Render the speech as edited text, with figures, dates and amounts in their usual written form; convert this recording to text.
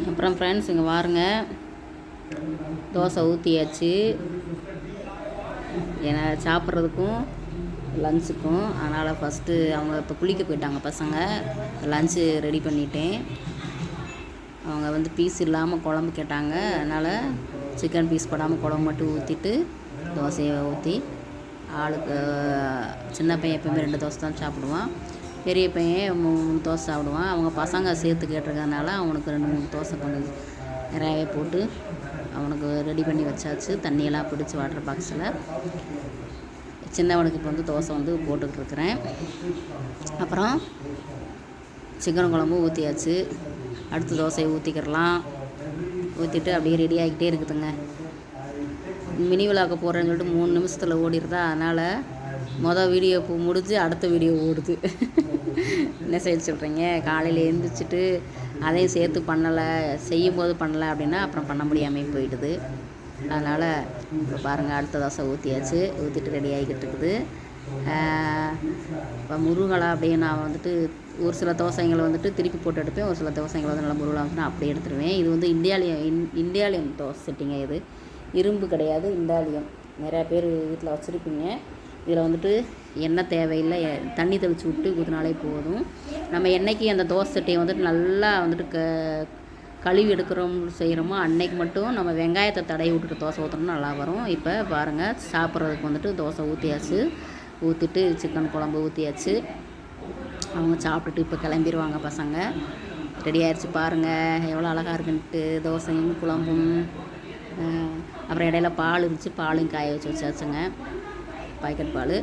அப்புறம் ஃப்ரெண்ட்ஸ் இங்கே பாருங்க, தோசை ஊற்றியாச்சு. ஏன்னா சாப்பிட்றதுக்கும் லஞ்சுக்கும். அதனால் ஃபஸ்ட்டு அவங்க இப்போ குளிக்க போயிட்டாங்க பசங்க. லஞ்சு ரெடி பண்ணிட்டேன். அவங்க வந்து பீஸ் இல்லாமல் குழம்பு கேட்டாங்க. அதனால் சிக்கன் பீஸ் போடாமல் குழம்பு மட்டும் ஊற்றிட்டு தோசையை ஊற்றி ஆளுக்கு சின்ன பையன் எப்போயுமே 2 தோசை தான் சாப்பிடுவான். பெரிய பையன் 3 தோசை சாப்பிடுவான். அவங்க பசங்க சேர்த்து கேட்டிருக்கறதுனால அவனுக்கு 2-3 தோசை கொஞ்சம் நிறையாவே போட்டு அவனுக்கு ரெடி பண்ணி வச்சாச்சு. தண்ணியெல்லாம் பிடிச்சி வாட்டர் பாக்ஸில். சின்னவனுக்கு இப்போ வந்து தோசை வந்து போட்டுட்ருக்குறேன். அப்புறம் சிக்கன் குழம்பு ஊற்றியாச்சு. அடுத்து தோசையை ஊற்றிக்கிறலாம். ஊற்றிட்டு அப்படியே ரெடி ஆகிக்கிட்டே இருக்குதுங்க. மினி விழாக்க போகிறேன்னு சொல்லிட்டு 3 நிமிஷத்தில் ஓடிடுதா. அதனால் வீடியோ இப்போ முடிஞ்சு அடுத்த வீடியோ ஓடுது. என்ன செய்ய சொல்கிறீங்க? காலையில் எழுந்திரிச்சிட்டு அதையும் சேர்த்து செய்யும்போது பண்ணலை அப்படின்னா அப்புறம் பண்ண முடியாமல் போயிடுது. அதனால் இப்போ பாருங்கள், அடுத்த தோசை ஊற்றியாச்சு. ஊற்றிட்டு ரெடி ஆகிக்கிட்டு இருக்குது. இப்போ முருகலா அப்படியே நான் வந்துட்டு ஒரு சில தோசைங்களை வந்துட்டு திருப்பி போட்டு எடுப்பேன். ஒரு சில தோசைங்களை வந்து நல்லா முருகலா வந்துட்டு நான் அப்படியே எடுத்துருவேன். இது வந்து இண்டியாலியம் தோசை செட்டிங்க. இது இரும்பு கிடையாது, இண்டாலியம். நிறையா பேர் வீட்டில் வச்சுருப்பீங்க. இதில் வந்துட்டு எண்ணெய் தேவையில்லை, தண்ணி தெளித்து விட்டு ஊற்றினாலே போதும். நம்ம என்றைக்கு அந்த தோசை சட்டியை வந்துட்டு நல்லா வந்துட்டு கழுவி செய்கிறோமோ அன்னைக்கு மட்டும் நம்ம வெங்காயத்தை தடவி விட்டுட்டு தோசை ஊற்றணும், நல்லா வரும். இப்போ பாருங்கள், சாப்பிட்றதுக்கு வந்துட்டு தோசை ஊற்றியாச்சு. ஊற்றிட்டு சிக்கன் குழம்பு ஊற்றியாச்சு. அவங்க சாப்பிட்டுட்டு இப்போ கிளம்பிடுவாங்க பசங்க. ரெடி ஆயிடுச்சு பாருங்கள், எவ்வளோ அழகாக இருக்குன்ட்டு. தோசையும் குழம்பும். அப்புறம் இடையில பால் இருந்துச்சு, பாலையும் காய வச்சாச்சுங்க. பாக்கெட் பால்.